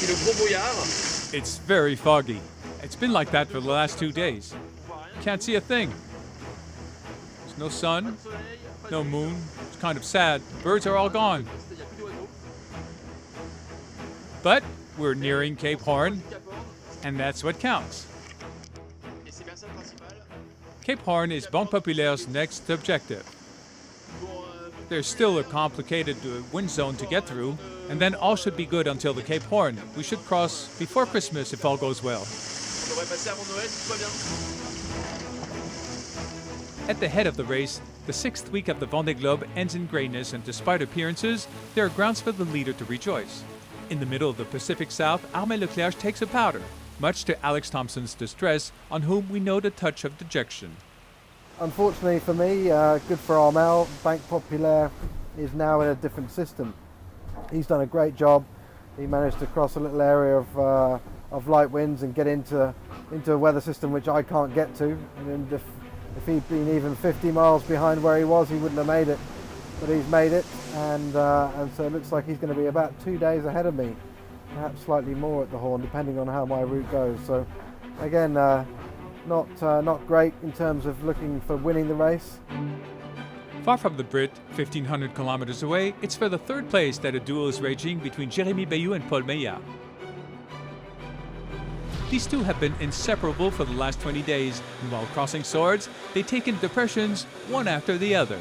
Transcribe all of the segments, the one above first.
le gros brouillard. It's very foggy. It's been like that for the last 2 days. Can't see a thing. There's no sun, no moon. It's kind of sad. The birds are all gone. But we're nearing Cape Horn, and that's what counts. Cape Horn is Banque Populaire's next objective. There's still a complicated wind zone to get through, and then all should be good until the Cape Horn. We should cross before Christmas if all goes well. At the head of the race, the 6th week of the Vendée Globe ends in grayness, and despite appearances, there are grounds for the leader to rejoice. In the middle of the Pacific South, Armand Leclerc takes a powder, much to Alex Thompson's distress, on whom we note a touch of dejection. Unfortunately for me, good for Armel, Banque Populaire is now in a different system. He's done a great job. He managed to cross a little area of light winds and get into a weather system which I can't get to. And if he'd been even 50 miles behind where he was, he wouldn't have made it. But he's made it, and so it looks like he's going to be about 2 days ahead of me, perhaps slightly more at the Horn, depending on how my route goes. So again, not great in terms of looking for winning the race. Far from the Brit, 1,500 kilometers away, it's for the 3rd place that a duel is raging between Jérémy Bayou and Paul Meillat. These two have been inseparable for the last 20 days, and while crossing swords, they've taken depressions one after the other.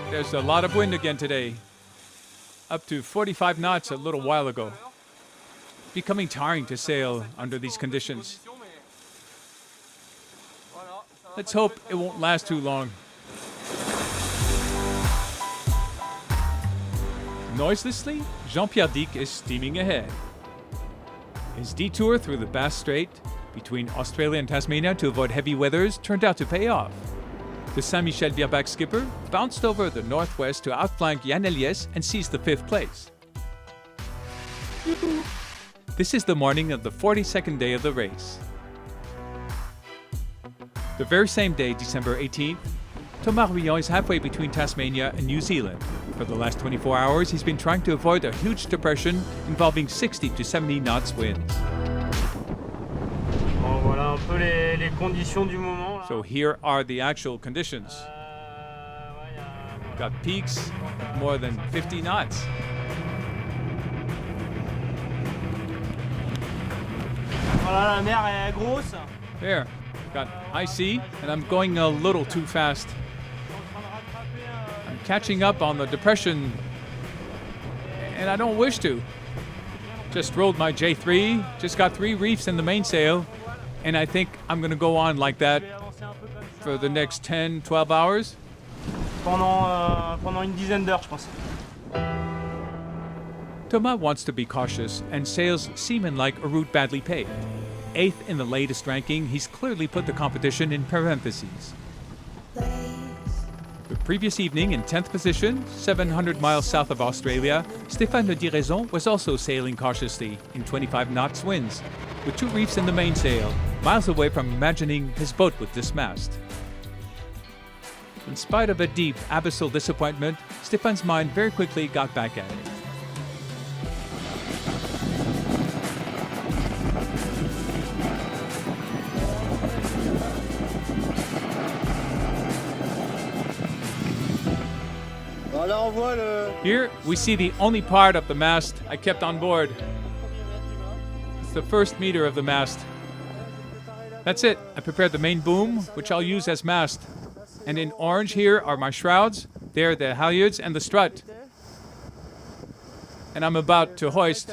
There's a lot of wind again today, up to 45 knots a little while ago. Becoming tiring to sail under these conditions. Let's hope it won't last too long. Noiselessly, Jean-Pierre Dick is steaming ahead. His detour through the Bass Strait between Australia and Tasmania to avoid heavy weathers turned out to pay off. The Saint-Michel-Virbac skipper bounced over the northwest to outflank Jan Eliès and seized the 5th place. This is the morning of the 42nd day of the race. The very same day, December 18th, Thomas Rouillon is halfway between Tasmania and New Zealand. For the last 24 hours, he's been trying to avoid a huge depression involving 60 to 70 knots winds. So here are the actual conditions. Got peaks more than 50 knots. There, got high sea, and I'm going a little too fast. I'm catching up on the depression, and I don't wish to. Just rolled my J3, just got 3 reefs in the mainsail, and I think I'm going to go on like that for the next 10, 12 hours. Pendant une dizaine d'heures, je pense. Thomas wants to be cautious and sails seaman-like a route badly paved. 8th in the latest ranking, he's clearly put the competition in parentheses. The previous evening, in 10th position, 700 miles south of Australia, Stéphane Le Diraison was also sailing cautiously in 25 knots winds, with 2 reefs in the mainsail, miles away from imagining his boat would dismast. In spite of a deep, abyssal disappointment, Stéphane's mind very quickly got back at it. Here we see the only part of the mast I kept on board. It's the first meter of the mast. That's it. I prepared the main boom, which I'll use as mast. And in orange here are my shrouds. There the halyards and the strut. And I'm about to hoist.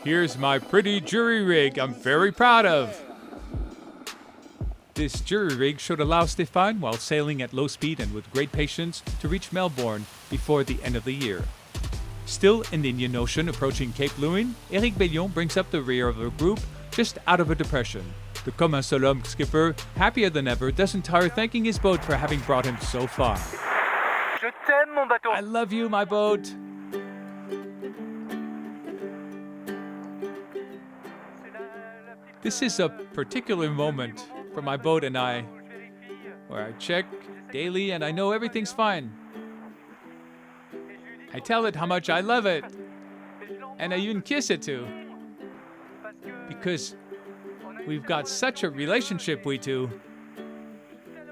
Here's my pretty jury rig I'm very proud of. This jury rig should allow Stéphane, while sailing at low speed and with great patience, to reach Melbourne before the end of the year. Still in the Indian Ocean approaching Cape Lewin, Éric Bellion brings up the rear of the group just out of a depression. The Comme un seul homme skipper, happier than ever, doesn't tire thanking his boat for having brought him so far. Je t'aime, mon bateau. I love you, my boat. This is a particular moment for my boat and I, where I check daily and I know everything's fine. I tell it how much I love it, and I even kiss it too. Because we've got such a relationship, we two.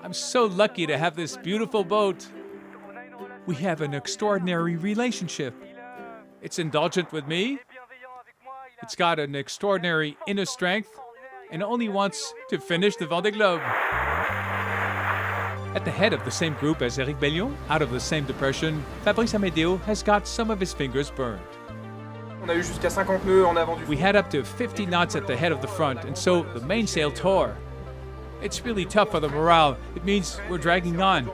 I'm so lucky to have this beautiful boat. We have an extraordinary relationship. It's indulgent with me. It's got an extraordinary inner strength and only wants to finish the Vendée Globe. At the head of the same group as Éric Bellion, out of the same depression, Fabrice Amédéo has got some of his fingers burned. On a eu jusqu'à 50 nœuds en avant du We had up to 50 knots at the head of the front, and so the mainsail tore. It's really tough for the morale. It means we're dragging on.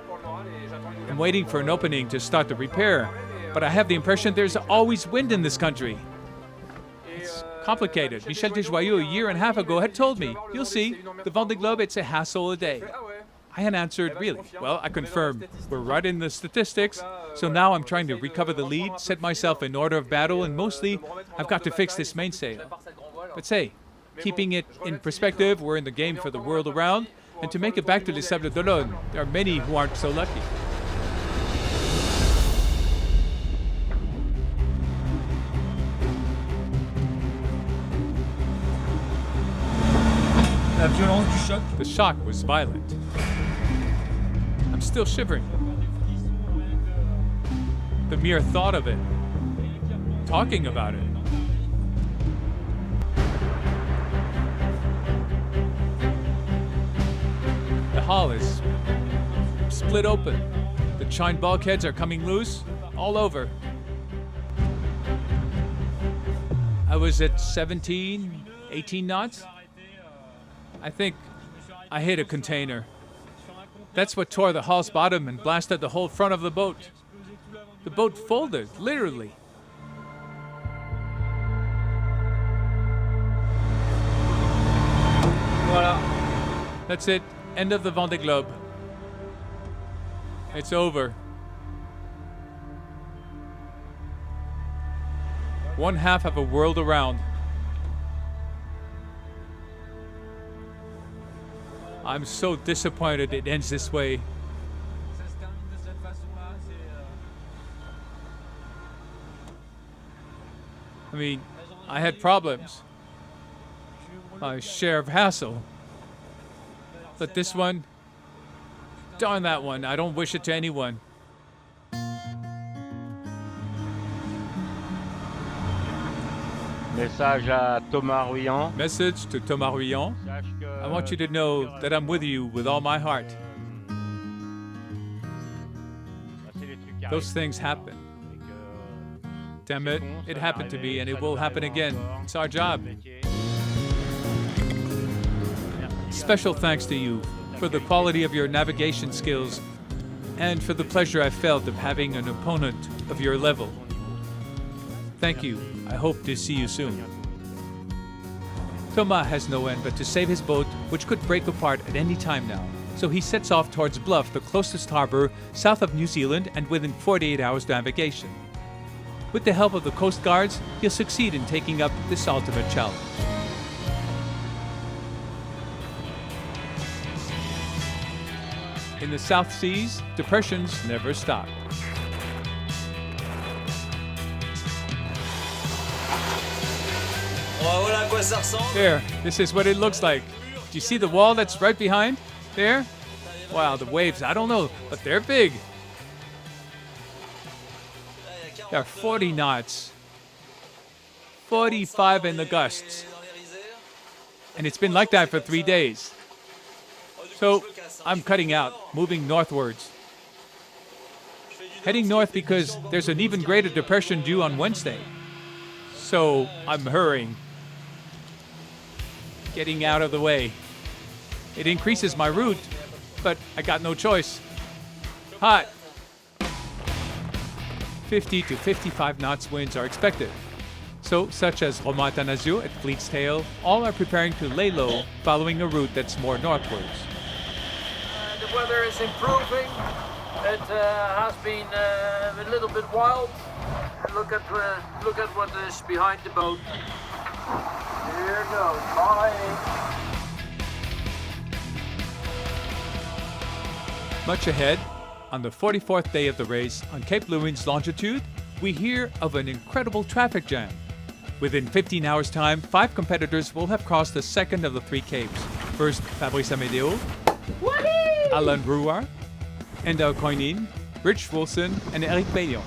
I'm waiting for an opening to start the repair, but I have the impression there's always wind in this country. It's complicated. Michel Desjoyaux, a year and a half ago, had told me, you'll see, the Vendée Globe, it's a hassle a day. I had answered, really? Well, I confirmed. We're right in the statistics, so now I'm trying to recover the lead, set myself in order of battle, and mostly, I've got to fix this mainsail. But say, keeping it in perspective, we're in the game for the world around, and to make it back to Les Sables d'Olonne, there are many who aren't so lucky. La violence du choc. The shock was violent. I'm still shivering. The mere thought of it, talking about it. The hull is split open. The chine bulkheads are coming loose all over. I was at 17, 18 knots. I think I hit a container. That's what tore the hull's bottom and blasted the whole front of the boat. The boat folded, literally. Voilà. That's it. End of the Vendée Globe. It's over. One half of a world around. I'm so disappointed it ends this way. I mean, I had problems. My share of hassle. But this one, darn that one, I don't wish it to anyone. Message à Thomas Ruyant. Message to Thomas Ruyant. I want you to know that I'm with you with all my heart. Those things happen. Damn it, it happened to me and it will happen again. It's our job. Special thanks to you for the quality of your navigation skills and for the pleasure I felt of having an opponent of your level. Thank you. I hope to see you soon. Thomas has no end but to save his boat, which could break apart at any time now. So he sets off towards Bluff, the closest harbor south of New Zealand and within 48 hours navigation. With the help of the Coast Guards, he'll succeed in taking up this ultimate challenge. In the South Seas, depressions never stop. There, this is what it looks like. Do you see the wall that's right behind? There? Wow, the waves, I don't know, but they're big. There are 40 knots. 45 in the gusts. And it's been like that for 3 days. So, I'm cutting out, moving northwards. Heading north because there's an even greater depression due on Wednesday. So, I'm hurrying. Getting out of the way. It increases my route, but I got no choice. Hot. 50 to 55 knots winds are expected. So, such as Romain Atanasio at Fleet's Tail, all are preparing to lay low, following a route that's more northwards. The weather is improving. It has been a little bit wild. Look at what is behind the boat. Here goes. Bye. Much ahead, on the 44th day of the race on Cape Leeuwin's longitude, we hear of an incredible traffic jam. Within 15 hours' time, 5 competitors will have crossed the second of the 3 capes. First, Fabrice Amédéo, Alain Brouard, Enda Koinin, Rich Wilson, and Eric Bellion.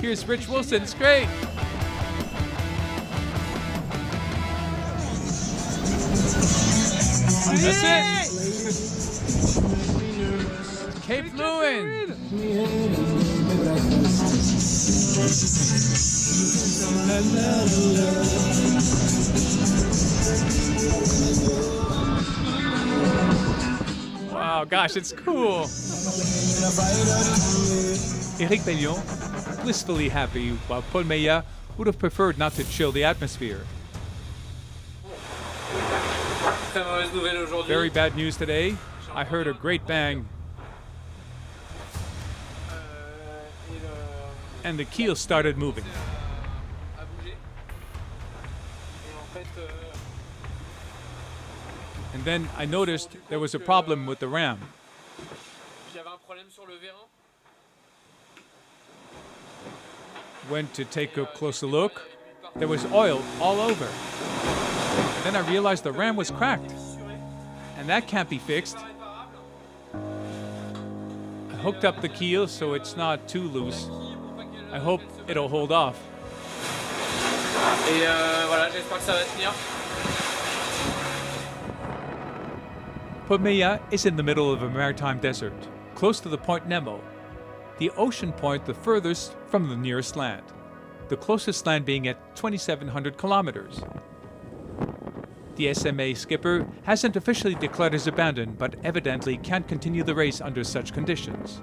Here's Rich Wilson, it's great! That's it! Cape Leeuwin! Wow, gosh, it's cool. Eric Bellion, blissfully happy, while Paul Meillat would have preferred not to chill the atmosphere. Very bad news today. I heard a great bang. And the keel started moving. And then I noticed there was a problem with the ram. Went to take a closer look. There was oil all over. Then I realized the ram was cracked. And that can't be fixed. I hooked up the keel so it's not too loose. I hope it'll hold off. Et voilà, j'espère que ça va tenir. Pomea is in the middle of a maritime desert, close to the Point Nemo, the ocean point the furthest from the nearest land, the closest land being at 2,700 kilometers. The SMA skipper hasn't officially declared his abandon, but evidently can't continue the race under such conditions.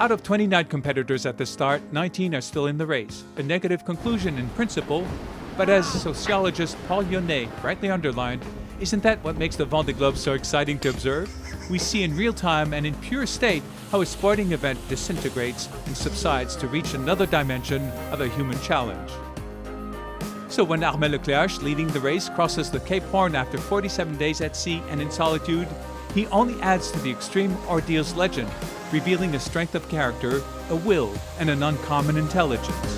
Out of 29 competitors at the start, 19 are still in the race, a negative conclusion in principle, but as sociologist Paul Yonnet rightly underlined, isn't that what makes the Vendée Globe so exciting to observe? We see in real time and in pure state how a sporting event disintegrates and subsides to reach another dimension of a human challenge. So when Armel Leclerc, leading the race, crosses the Cape Horn after 47 days at sea and in solitude, he only adds to the extreme ordeal's legend, revealing a strength of character, a will, and an uncommon intelligence.